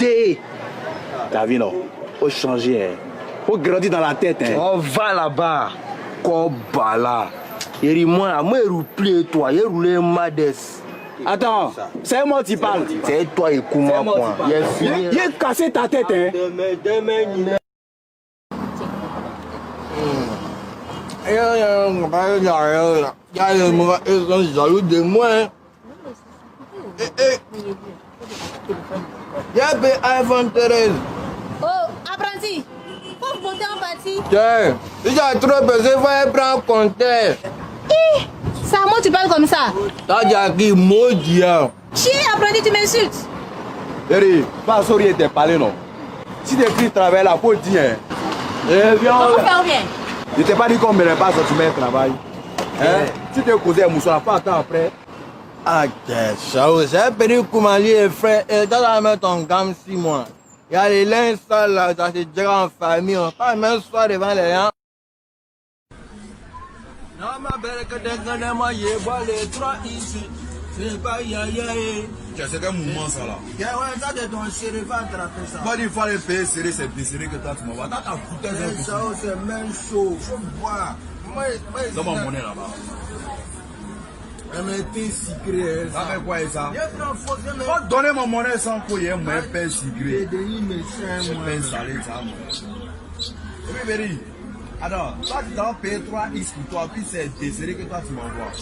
changer. T'as vu, non? Faut changer, hein. Faut grandir dans la tête, hein. On va là-bas. Kobala. Et moi, je toi, je roule Mades. Attends, c'est moi qui parle. C'est toi et Kouma, quoi. Il a cassé ta tête, hein. Ils sont jaloux de moi. Il y a un iPhone 13. Oh, apprenti, faut monter en partie. Tiens, si j'ai trop besoin, il faut prendre compteur. Ça, moi, tu parles comme ça. T'as déjà dit maudit. Chier, apprenti, tu m'insultes. Eri, pas sourire de parler, non. Si tu écris travail là, faut dire, hein. Eh bien, Comment faire bien? je t'ai pas dit qu'on ne me pas sortir de travail. Hein? Si tu es causé à Moussa, pas attendre après. Ah, ça, j'ai pris Koumali et frère, et dans la main, ton gamme 6 mois. Il y a les linges sales là, ça se dirait en famille, on pas même soir devant les gens. Non, ma belle, que t'es moi, j'ai bois les 3 ici. C'est pas yayaye. C'est quel moment ça là? Ouais, ça c'est ton chéri, va attraper ça. Pas il fallait payer serré, c'est plus serré que toi tu m'envoies. T'as ta foutaise. Ça, c'est même chaud, faut boire. Donne ma monnaie là-bas. Mais t'es sucré. Ça fait quoi ça? Faut donner ma monnaie sans qu'il y ait un pain sucré. Je pain salé ça. Oui, Béry. Alors, toi tu dois payer 3 is pour toi, puis c'est desserré que toi tu m'envoies.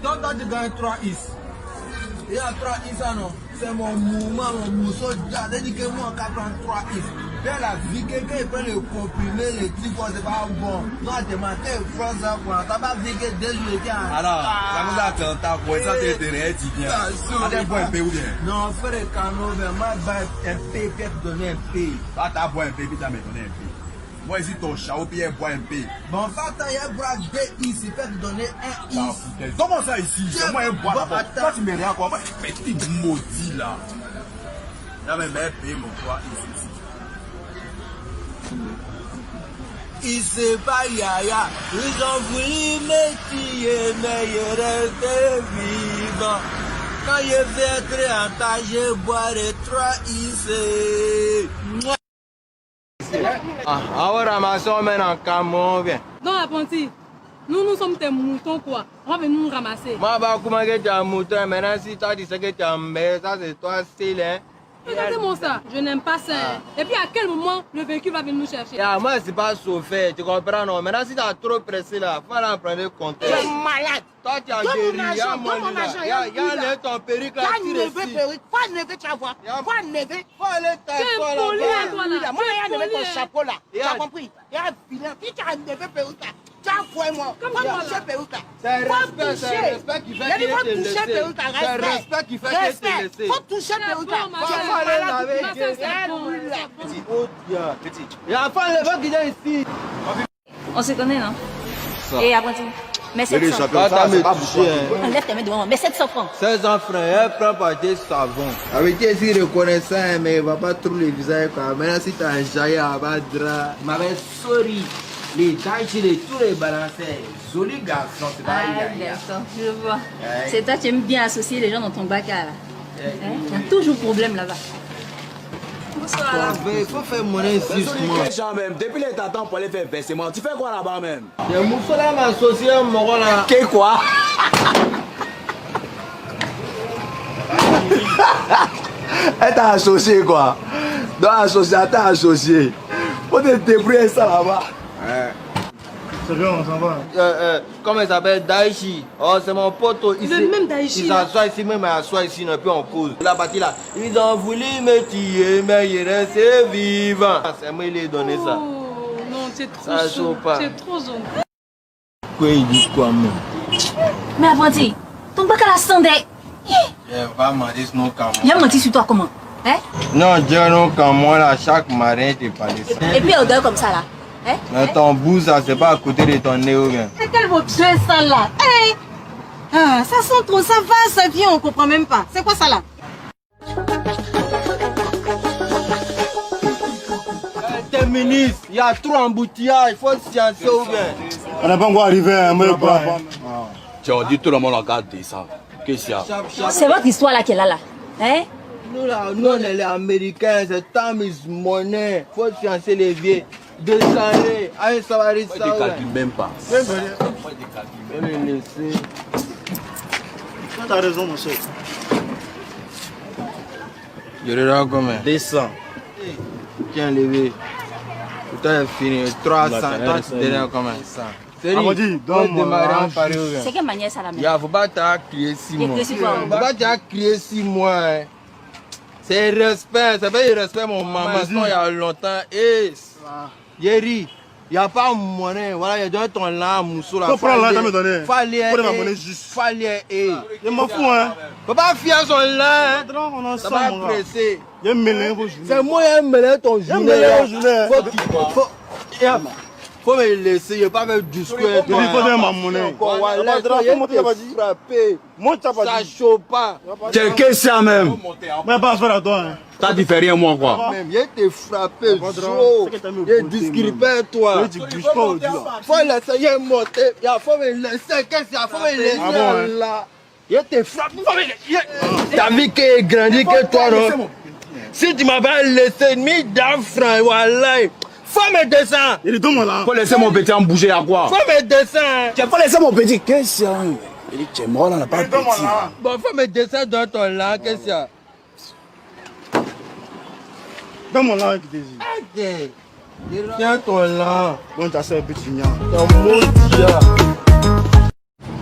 Donc, toi tu gagnes 3 is. Il y a 3 is, non? C'est mon mouvement, mon mousseau. J'ai dit que moi, on prend 3 is. Bien la vie, quelqu'un prend le comprimé, les trucs, c'est pas bon. Non, tu m'as fait France à quoi? T'as pas vu que 2 jours. Alors, ça nous a fait un temps pour ça, t'es derrière, tu viens. T'as boire un peu ou bien? Non, frère, canot, mais moi, un P, puis donner un P. Toi, t'as boire un peu, puis t'as me donné un peu. Moi, ici, ton chat, puis il boit un peu. Bon, en fait, il y a boire 2 is, il peut te donner 1 is. Comment ça ici? C'est moi un bois là-bas. Toi, tu me regardes quoi? Moi, petit maudit là. Là, mais paye mon poids ici. Il se pas yaya, ils ont voulu me tuer, mais il restait vivant. Quand je vais être en tas, je boirai 3 ici. Ah, ouais, ramasser, on mène en camion, viens. Non, apprenti, nous sommes tes moutons, quoi. On va venir nous ramasser. Moi, comment tu es un mouton, maintenant, si toi, tu sais que tu es un mère, ça, c'est toi, style, hein. Regardez-moi ça, je n'aime pas ça. Et puis à quel moment le véhicule va venir nous chercher? Moi, c'est pas chauffeur, tu comprends, non? Maintenant, si tu as trop pressé là, il faut aller prendre le compte. Tu es malade. Toi, tu as guéri, il y a ton périque là, tu réussis. Faut un neveu, tu vas voir. Faut un neveu. Faut aller t'asseoir là-bas. Moi, il y a un neveu ton chapeau là. Tu as compris? Il y a un vilain. Si tu as un neveu perruque là, tu as fouet moi. Faut toucher perruque là. C'est respect qui fait qu'il te laisser. C'est respect qui fait qu'il te laisser. Faut toucher perruque là. Faut aller laver. Petit. Il y a un fan le qui vient ici. On se connaît, non? Et apprenti, mais 700. C'est pas beaucoup. Enlève tes mains devant moi, mais 700 francs. 16 ans, frère, elle prend par des savons. Avec qui est reconnaissant, mais il va pas trop les visages. Maintenant, si tu as un jaillet à badra, ma belle, sorry. Les tailles, tous les balancés. Joli garçon, c'est pas D'accord, je vois. C'est toi, tu aimes bien associer les gens dans ton bac à là. Il y a toujours problème là-bas. Il faut faire monnaie justement. Même, depuis les tatons pour aller faire versement, tu fais quoi là-bas même? Le mousseau là m'a associé à mon là. Qu'est quoi? Elle t'a associé quoi? Dans l'associé, elle t'a associé. Faut te débrouiller ça là-bas. C'est bien, on s'en va. Comment il s'appelle? Daichi. Oh, c'est mon pote ici. Le même Daichi. Il s'assoit ici, même il s'assoit ici, et puis on cause. La partie là, ils ont voulu me tuer, mais il restait vivant. C'est moi qui lui ai donné ça. Oh, non, c'est trop Ça chaud. chaud pas. C'est trop jaune. Quoi, il dit quoi, même? Mais apprenti, ton bac à la Sandek. Il va demander sinon qu'à moi. Il a menti sur toi comment? Hein? Non, Dieu, non, qu'à moi, là, chaque marin, t'es pas de ça. Et puis odeur comme ça là. Hein? Mais ton bout, ça, c'est pas à côté de ton nez ou bien. C'est quel votre ça là? Hey! Ah, ça sent trop, ça va, ça vient, on comprend même pas. C'est quoi ça là? T'es ministre, il y a trop embouteillage, il faut sciencer ou bien. On n'est pas encore arrivé, hein, mais pas. Tu as dit tout le monde regarde ça. Qu'est-ce qu'il y a? C'est votre histoire là qu'elle a là. Hein? Nous là, nous on est les Américains, c'est time is money. Faut fiancer les vieux. Descendez, allez, ça va aller ça. Moi, je ne calcule même pas. Moi, je vais le laisser. Tu as raison, mon cher. Je le rends combien? 200. Tiens, levé. Tout est fini. 300. Toi, tu te rends combien? 100. Amadi, donne-moi. C'est quelle manière ça la Il faut pas crier 6 mois. Il faut pas crier 6 mois. C'est respect. C'est pas le respect, mon maman. Il y a longtemps. Yeri, il n'y a pas de monnaie. Voilà, il y a donné ton lame, mousseau. Faut prendre l'argent, me donner. Fallait. Faut ma monnaie juste. Fallait. Je m'en fous, hein. Faut pas fier son lame. On en Ça sort, va mon gars. presser. Il y a un mélange pour jouer. C'est moi qui ai mêlé ton journée. Faut me laisser, il n'y a pas de discours. Il faut donner ma monnaie. Moi, tu n'as pas Ça dit. chauffe pas. C'est que ça même. Mais pas faire à toi, hein. Ça ne fait rien, moi, quoi. Même, il te frappé, chaud. Il discripé, toi. Tu bouges pas au Dieu. Faut laisser monter. Il faut me laisser. Qu'est-ce qu'il y a? Faut me laisser là. Il te frappe. Ta vie qui est grandi que toi, non? Si tu m'avais laissé 1000 francs, voilà. Faut me descendre. Il est dans moi là. Faut laisser mon petit en bouger à quoi? Faut me descendre. Tu faut laisser mon petit. Qu'est-ce que c'est? Il dit, tu es mort, là, on n'a pas de petit. Bon, faut me descendre dans ton là. Qu'est-ce qu'il y a? Donne-moi là avec des yeux. Tiens ton là. Bon, tu as un petit mien. Ton maudit.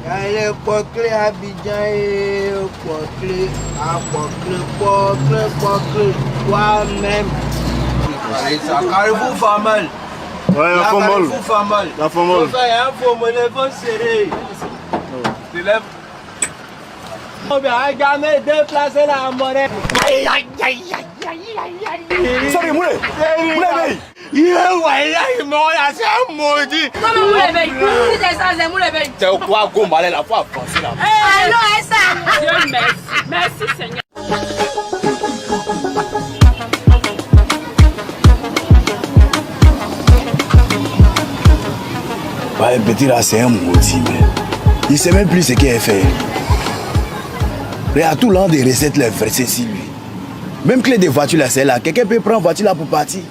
Allez, Poclé, Abidjan, Poclé, Poclé, toi-même. Allez, ça, Carrefour Famal. Ouais, la formule. Carrefour Famal. La formule. Il y a un faux monnaie, il faut serrer. Tu lèves. On va jamais déplacer la monnaie. Aïe, aïe, aïe, aïe, aïe, aïe, aïe. Sorry, Moulé. Moulé, Il est mort, c'est un maudit. Comment vous l'éveillez? Si c'est ça, c'est vous l'éveillez. c'est quoi, Gombalé, la fois avancer là. Allô, Essa. Dieu merci. Merci Seigneur. Ouais, petit là, c'est un maudit, mais il ne sait même plus ce qu'il a fait. Il a tout l'an des recettes, les versets sur lui. Même clé de voiture là, c'est là. Quelqu'un peut prendre voiture là pour partir.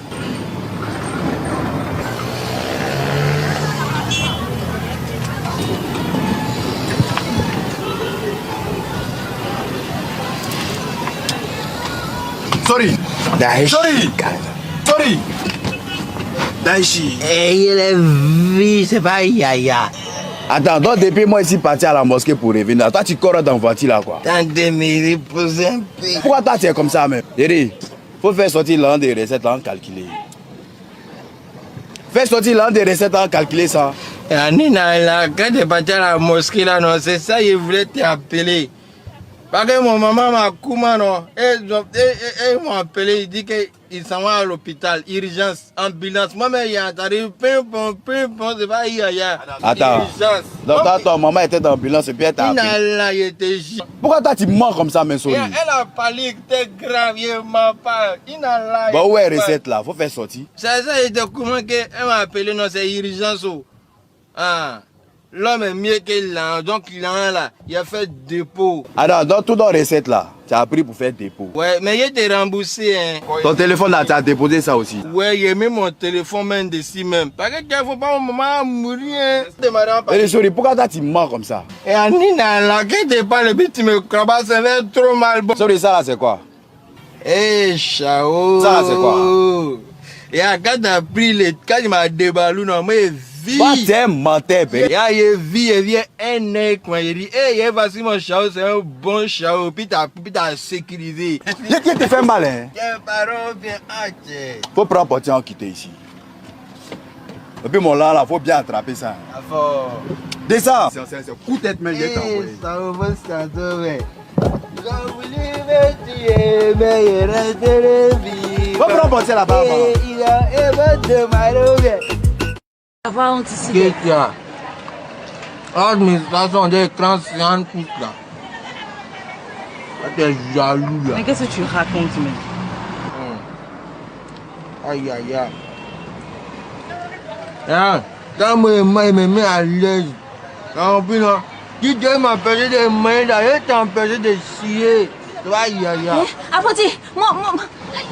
Sorry. Daesh. Sorry. Sorry. Daesh. Il est vie, c'est pas Yaya. Attends, donc depuis moi ici parti à la mosquée pour revenir, toi tu cours dans la voiture là quoi. Tant de mérite, pose un peu. Pourquoi toi tu es comme ça même? Dédé, faut faire sortir l'an des recettes là en calculer. Fais sortir l'an des recettes en calculer ça. Nina, là, quand tu es parti à la mosquée là, non, c'est ça, il voulait t'appeler. Parce que mon maman m'a commandé, non, ils m'ont appelé, il dit qu'ils s'en vont à l'hôpital, urgence, ambulance. Moi-même, il y a entendu, pim-pom, c'est pas Yaya. Attends. Urgence. Donc ton maman était dans l'ambulance et puis elle t'a appelé. Nina, il était chiant. Pourquoi toi tu mens comme ça, mais Soli? Elle a parlé que c'était grave, il m'a pas. Nina, Bon, où est la recette là? Faut faire sortir. C'est ça, il était comment qu'elle m'a appelé, non, c'est urgence. Ah. L'homme est mieux que l'an, donc l'an là, il a fait dépôt. Alors, dans tout dans la recette là, tu as pris pour faire dépôt. Ouais, mais il était remboursé, hein. Ton téléphone là, tu as déposé ça aussi. Ouais, il a mis mon téléphone même dessus même. Parce que il ne faut pas mon maman mourir, hein. Mais Soli, pourquoi toi tu mens comme ça? Et Anina, là, quand tu parles, tu me crois pas, ça va être trop mal. Soli, ça là c'est quoi? Eh, chao. Ça là c'est quoi? Et quand tu as pris quand il m'a déballé, non, mais Toi t'es un menteur, bébé. Il vient un nez, il dit, hey, voici mon chao, c'est un bon chao, puis t'as sécurisé. Il te fait mal, hein? Tes parents viennent acheter. Faut prendre portier en quitter ici. Et puis mon là, faut bien attraper ça. Descends. C'est coup de tête, mais j'ai t'envoyé. Ça va se tomber. J'ai voulu me tuer, mais il reste de vie. Faut prendre portier là-bas. Il a évoqué ma robe. Avoir honte ici. Qu'est-ce qu'il y a? Administration des écrans, c'est un coup là. T'es jaloux là. Mais qu'est-ce que tu racontes, mec? Aïe aïe aïe. Hein? Quand moi, il me met à l'aise. En plus, non. Tu dois m'empêcher de manger, d'ailleurs, t'empêcher de chier. Tu vas y aller. Apprenti, moi.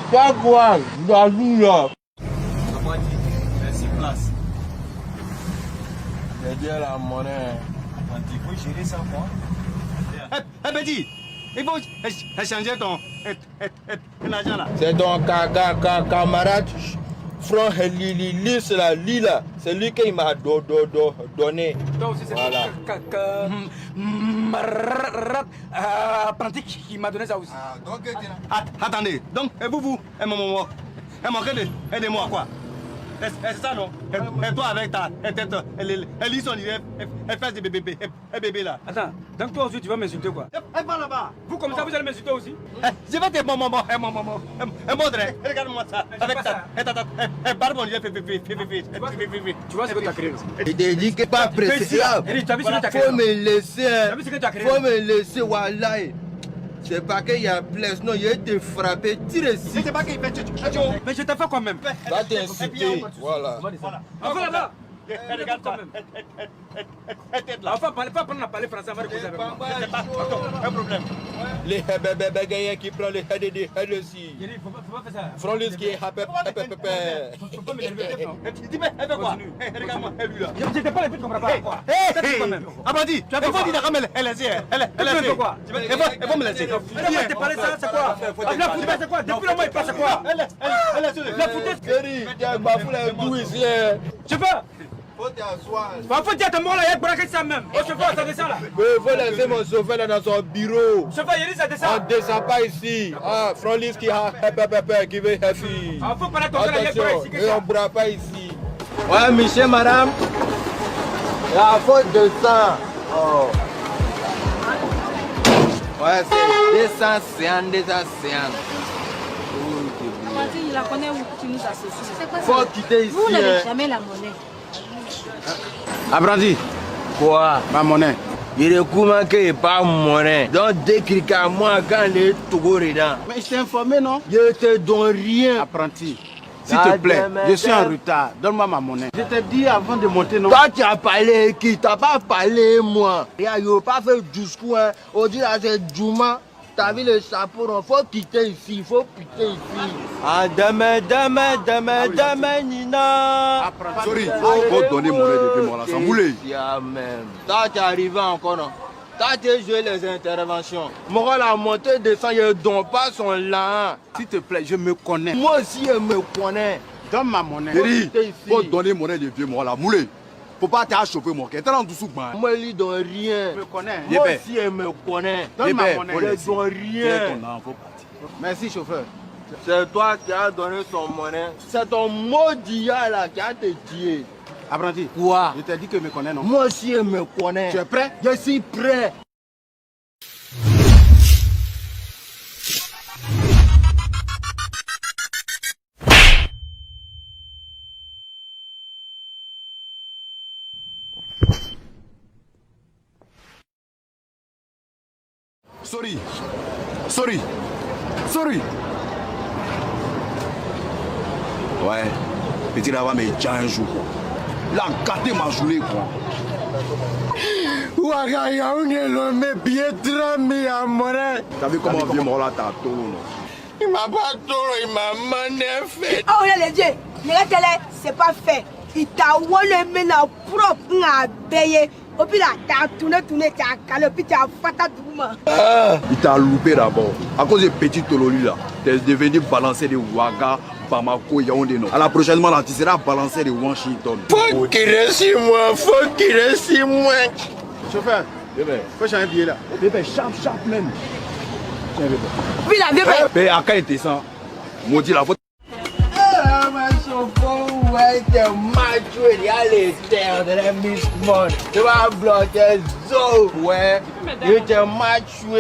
Pas quoi, je dois jouer là. Merci, place. J'ai dit la monnaie. Il faut gérer ça, quoi. Eh, Betty, il faut changer ton argent là. C'est ton camarade Franck Lili, c'est la Lila. C'est lui qui m'a donné. Toi aussi, c'est voilà. Apprenti qui m'a donné ça aussi. Attendez, donc, vous, elle manquait aidez-moi quoi. C'est ça non? Et toi avec ta tête, elle lit son livre, elle fait des bébés là. Attends, donc toi aussi tu vas m'insulter quoi? Elle va là-bas. Vous comme ça vous allez m'insulter aussi? Je vais te montrer. Regarde-moi ça. Avec ça. Elle parle mon Dieu, Tu vois ce que tu as créé? Il te dit que pas pressé. Faut me laisser. Faut me laisser, Wallahi. C'est pas qu'il y a place, non, il a été frappé, tiré ici. C'est pas qu'il fait. Mais je t'ai fait quand même. Va t'insulter. Voilà. Enfin là-bas. Regarde quand même. Elle tête là. Enfin, pas parler français, on va causer avec moi. C'est pas un problème. Les bébés qui prennent les head aussi. Faut pas faire ça. Franlis qui est happy. Faut pas m'énerver. Dis-moi, elle fait quoi? Regarde-moi, elle lui là. Je t'ai pas les trucs qu'on comprend pas. Apprenti, tu vas dire comme elle laisse. Elle laisse quoi? Elle va me laisser. Elle t'a parlé ça, c'est quoi? La foutaise, c'est quoi? Depuis le mois, il passe quoi? Elle laisse. La foutaise. Chérie, tu as bafoué la goût ici. Chauffeur, Faut t'asseoir. faut dire à ton mort là, il y a braqué ça même. Oh chauffeur, ça descend là. Il faut laisser mon chauffeur là dans son bureau. Chauffeur, il dit ça On descend. ne descend pas ici. Ah, Franlis qui a qui veut happy. Faut pas la tomber là, il y a Attention, braqué et on ça. ne pourra pas ici. Ouais, monsieur, madame. La faute de sang. Oh. Ouais, c'est 200. Il la connaît où tu nous associes. C'est quoi ça? Faut quitter ici. Vous n'avez hein. jamais la monnaie. Apprenti, Quoi? ma monnaie. Il est comment que pas monnaie. Donc, décris à moi quand les Togo dedans. Mais je t'ai informé, non? Je te donne rien. Apprenti, s'il te plaît, je suis en retard. Donne-moi ma monnaie. Je t'ai dit avant de monter, non? Toi, tu as parlé qui? Tu n'as pas parlé moi. Regarde, il n'a pas fait du discours. Hein. On dit là, c'est Djouma. Tu as vu le chapeau, il faut quitter ici. Il faut quitter ici. Ah, demain, Nina. Sorry, faut donner mon aide depuis moi là, sans bouler. Même. Toi, tu es arrivé encore, non? Toi, tu as joué les interventions. Moi, la montée descend, je ne donne pas son là. S'il te plaît, je me connais. Moi aussi, je me connais. Donne ma monnaie. Chérie, Faut donner mon aide depuis moi là, moulé. Faut pas t'achauffer mon cœur. T'es en dessous, man. Moi, je ne donne rien. Je me connais. Moi aussi, je me connais. Donne ma monnaie. Je ne donne rien. Faut partir. Merci, chauffeur. C'est toi qui as donné son monnaie. C'est ton maudit là qui a te tué. Apprenti. Quoi? Je t'ai dit que je me connais, non? Moi aussi, je me connais. Tu es prêt? Je suis prêt. Sorry. Ouais, petit là va me dire un jour. La gâté ma journée quoi. T'as vu comment vieux mort là t'a tourné? Il m'a pas tourné, il m'a manifesté. Oh, les dieux, regarde-les, c'est pas fait. Il t'a volé maintenant propre à payer. Au pire, t'as tourné, t'as calé, puis t'as fait ta douma. Il t'a loupé d'abord. À cause des petits tololi là, t'es devenu balancé de Ouaga, Bamako, Yaoundé. À la prochainement là, tu seras balancé de Washington. Faut qu'il reste moi. Chauffeur, faut changer un billet là. Bébé, sharp même. Tiens, bébé. Puis la vieille. Mais à quand il était ça? Maudit la faute. Ma chauffeur, ouais, t'es macho, il y a les terres de la Miss Monde. Tu vas bloquer Zo, ouais. Il était macho,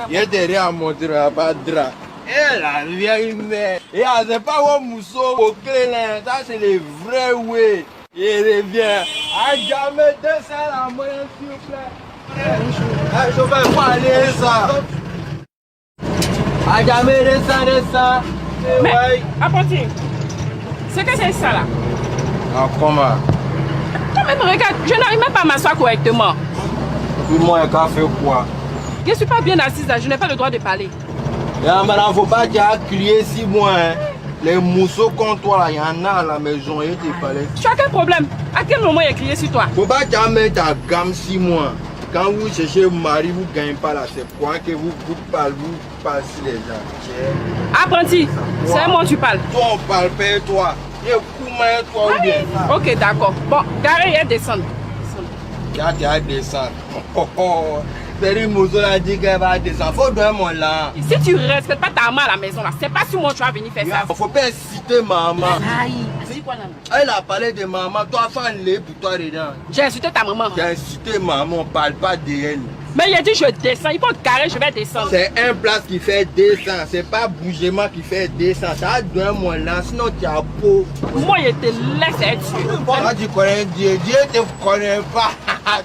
il était rien à montrer, il n'y a pas de drap. Et la vieille mère. Et c'est pas un mousseau au clé là, ça c'est les vrais ouais. Il revient. À jamais 200 la moyenne, s'il vous plaît. Chauffeur, il faut aller ça. À jamais 200. Mais, apprenti, c'est que c'est ça là. Ah, comment? Quand même, regarde, je n'arrive même pas à m'asseoir correctement. Tout le monde a fait quoi? Je ne suis pas bien assise là, je n'ai pas le droit de parler. Madame, faut pas déjà crier 6 mois. Hein. Les mousseaux comme toi, il y en a à la maison. Et tu as quel problème? À quel moment il a crié sur toi? Faut pas déjà mettre ta gamme 6 mois. Quand vous cherchez mari, vous ne gagnez pas là. C'est quoi que vous passez les gens. Apprenti, c'est moi tu parles. Toi, on parle pas toi. Toi ou bien. Ok, d'accord. Bon, carré, il descend. Il a descendre. Péri Mousso a dit qu'elle va descendre. Faut donner mon là. Si tu ne respectes pas ta maman à la maison, là, c'est pas sur moi que tu vas venir faire ça. Faut pas inciter maman. Aïe, c'est quoi là? Elle a parlé de maman. Toi, fais un lait pour toi dedans. J'ai insulté ta maman. J'ai insulté maman, on parle pas d'elle. Mais il a dit je descends. Il faut carré, je vais descendre. C'est un place qui fait descendre. C'est pas bougement qui fait descendre. Ça donne mon là, sinon tu as peau. Moi, je te laisse être Dieu. Toi, tu connais Dieu. Dieu te connaît pas.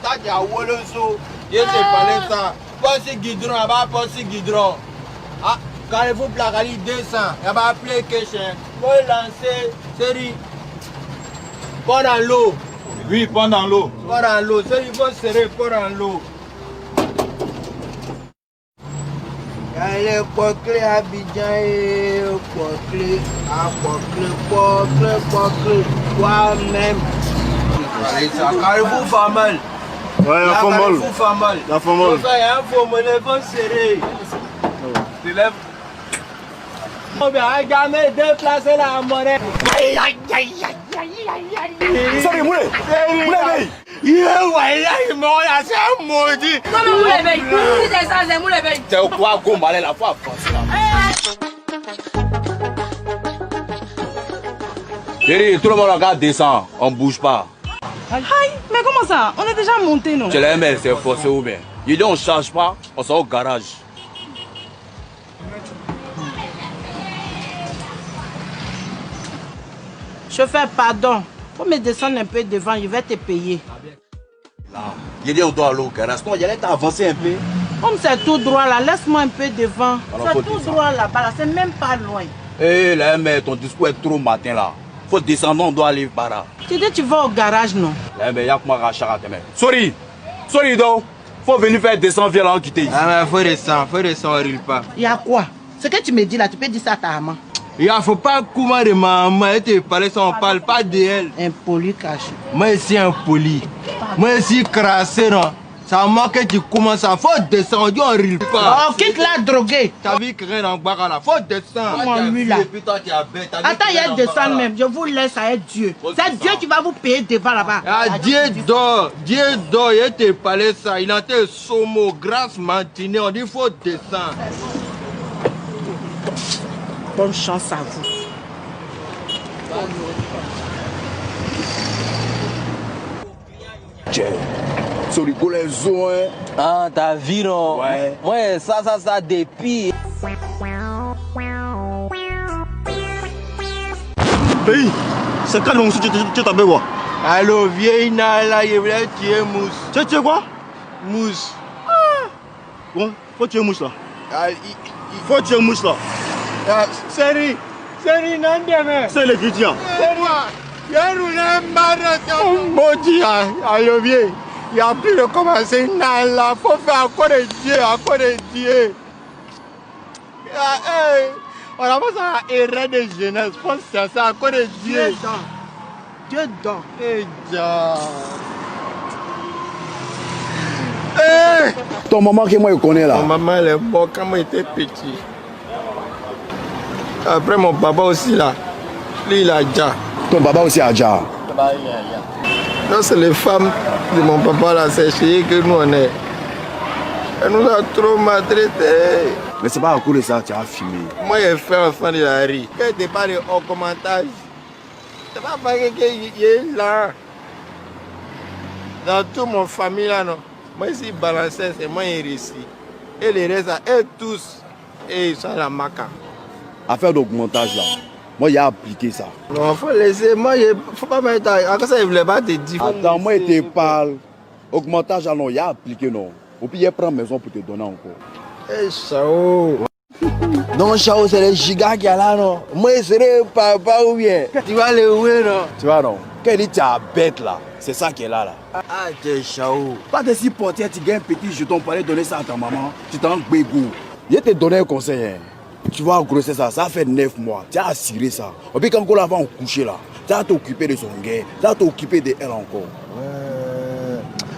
Toi, tu as Woloso. Dieu te parlait ça. Pas si guidron, elle va pas si guidron. Ah, Carrefour Placali 200. Elle va appeler Kéchen. Faut lancer, série. Pas dans l'eau. Oui, pas dans l'eau. Pas dans l'eau. Série, il faut serrer, pas dans l'eau. Elle est Poclé, Abidjan et Poclé, Poclé, toi-même. Carrefour Famal. Ouais, la formule. Carrefour Famal. La formule. Il y a un formule, il faut serrer. Tu lèves. On va jamais déplacer la monnaie. Aïe, aïe, aïe, aïe, aïe, aïe. Sorry, Moulé. Moulé, il est mort, c'est un maudit. Non, Moulé, si c'est ça, c'est Moulé. C'est quoi qu'on va aller la fois Chérie, tout le monde regarde descend, on bouge pas. Aïe, mais comment ça? On est déjà monté, non? Tu l'aimes, c'est forcé ou bien? Il dit on charge pas, on sort au garage. Chauffeur, pardon. Faut me descendre un peu devant, je vais te payer. Là, il dit on doit aller au garage. Non, il allait t'avancer un peu. Comme c'est tout droit là, laisse-moi un peu devant. Alors, C'est faut tout descendre. droit là-bas, là, c'est même pas loin. Eh là, mais ton discours est trop matin là. Faut descendre, on doit aller par là. Tu dis tu vas au garage, non? Là, mais il y a comment racher à tes mains. Sorry, donc. Faut venir faire descendre, viens là, on quitte ici. Ah mais faut descendre, on rit pas. Il y a quoi? Ce que tu me dis là, tu peux dire ça à ta maman. Il faut pas comment de maman, elle te parle, on parle pas d'elle. Impoli caché. Moi ici impoli. Moi ici crassé non. Ça moi que tu commences à faut descendre, on rit pas. Oh, quitte la droguée. T'as vu que rien en bas là, faut descendre. Comment lui là? Et puis toi tu as bête. Attends, il y a descendre même. Je vous laisse à être Dieu. C'est Dieu qui va vous payer devant là-bas. Ah, Dieu dort, il te parlait ça. Il a été somo, grâce matinée, on dit faut descendre. Bonne chance à vous. Sur les zones, hein. Ah, t'as vu, non? Ouais. Ouais, ça, depuis. Pays, c'est quand mon tu t'appelles quoi? Allô, vieille Nala, il voulait tuer Mousse. Tu es quoi? Mousse. Bon, faut tuer mouche là. Ah, Faut tuer mouche là. Seri, non demain. C'est l'étudiant. C'est moi. Il y a une marathon. Maudit, allô, vieille. Il n'y a plus de commencer Nala. Faut faire encore de Dieu, On a pas ça erreur de jeunesse. Faut faire ça encore de Dieu. Dieu dort. Eh, Dieu. Ton maman que moi je connais là. Mon maman elle est morte quand moi j'étais petit. Après mon papa aussi là, lui il a déjà. Ton papa aussi a déjà. Non, c'est les femmes de mon papa là, c'est chez eux que nous on est. Elle nous a trop maltraités. Mais c'est pas à cause de ça que tu as filmé. Moi j'ai fait enfant de la rue. Quand tu parles de haut commentage, c'est pas parce qu'il est là. Dans toute mon famille là non. Moi ici balancé, c'est moi qui réussi. Et les restes, eux tous, et ils sont à la maca. Affaire d'augmentage là. Moi j'ai appliqué ça. Non, faut laisser. Moi, faut pas mettre. Encore ça, il voulait pas te dire. Attends, moi je te parle. Augmentage là non, il a appliqué non. Au pire, il prend maison pour te donner encore. Eh, Chao. Non, Chao, c'est les gigas qui est là, non. Moi, je serai papa ou bien. Tu vas le voir, non. Tu vois non. Quand il dit tu es bête là, c'est ça qui est là. Ah, t'es Chao. Pas de si portière, tu gagnes un petit jeton pour aller donner ça à ta maman. Tu t'en bégo. Je te donné un conseil. Hein. Tu vois, grossesse, ça fait 9 mois. Tu as assuré ça. Et puis quand on va en coucher là, tu vas t'occuper de son gars, tu vas t'occuper d'elle encore.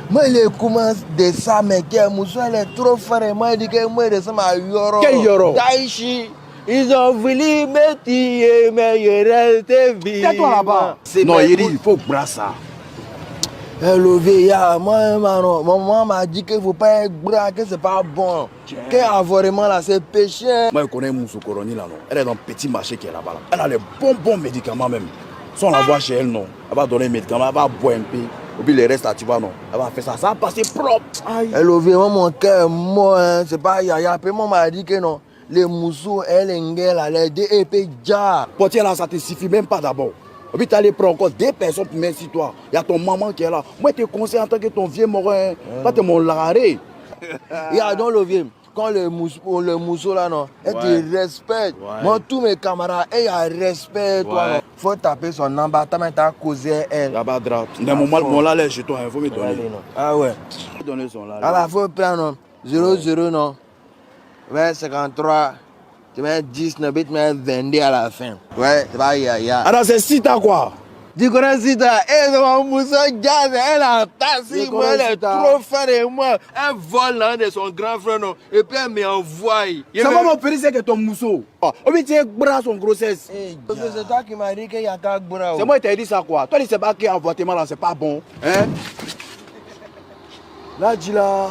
Moi, il commence de ça, mais que Moussa, elle est trop forte. Moi, il dit que moi, de ça, ma Yoro. Quel Yoro? Daichi. Ils ont voulu me tuer, mais je reste vivant. Tais-toi là-bas. Non, il faut brasser ça. Hello, vieillard, moi, maman m'a dit qu'il ne faut pas être bras, que c'est pas bon. Que vraiment là, c'est péché. Moi, je connais Moussou Koroni là, non. Elle est dans le petit marché qui est là-bas. Là. Elle a les bons médicaments même. Si on la voit chez elle, non. Elle va donner les médicaments, elle va boire un peu. Et puis le reste là, tu vois, non. Elle va faire ça, ça va passer propre. Hello, vieillard, mon cœur, moi, hein, c'est pas Yaya. Après, moi, m'a dit que non. Les Moussou, elle, les deux épées, déjà. Portier là, ça te suffit même pas d'abord. Et puis tu allais prendre encore 2 personnes pour mettre sur toi. Il y a ton maman qui est là. Moi, je te conseille en tant que ton vieux morin. Pas de mon laré. Il y a donc le vieux. Quand le mousseau là, non, elle te respecte. Moi, tous mes camarades, elle a respect. Il faut taper son nom, tu as causé elle. Là-bas, mon là, chez toi, il faut me donner. Ah ouais. Donner son là. Alors, il faut prendre 00, non. 53. Tu mets 10, tu mets 22 à la fin. Ouais, c'est pas Yaya. Alors, c'est Sita quoi? Tu connais Sita? Elle est mon mousseau jazz, elle a tassé, moi, elle est trop fan de moi. Elle vole là de son grand frère, non. Et puis elle m'envoie. Ça va mon péri, c'est que ton mousseau. Oh, mais tu es bras son grossesse. C'est toi qui m'as dit qu'il y a qu'un bras. C'est moi qui t'ai dit ça quoi? Toi, tu sais pas qu'il y a un avortement là, c'est pas bon. Hein? Là, dis là.